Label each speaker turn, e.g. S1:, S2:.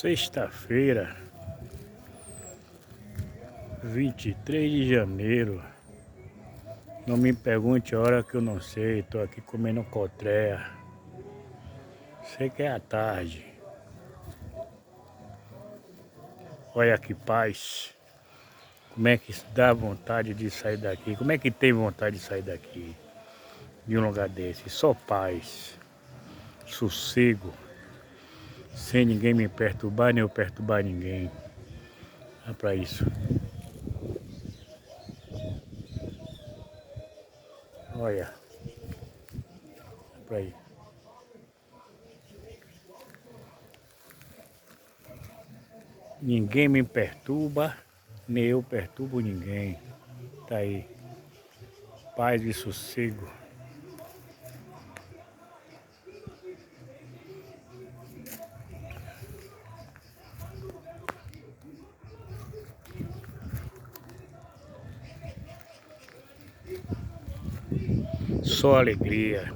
S1: Sexta-feira, 23 de janeiro. Não me pergunte a hora que eu não sei. Tô aqui comendo cotréia. Sei que é à tarde. Olha que paz. Como é que dá vontade de sair daqui? Como é que tem vontade de sair daqui? De um lugar desse? Só paz. Sossego. Sem ninguém me perturbar, nem eu perturbar ninguém. É pra isso. Olha. É pra isso. Ninguém me perturba, nem eu perturbo ninguém. Tá aí. Paz e sossego. Só alegria.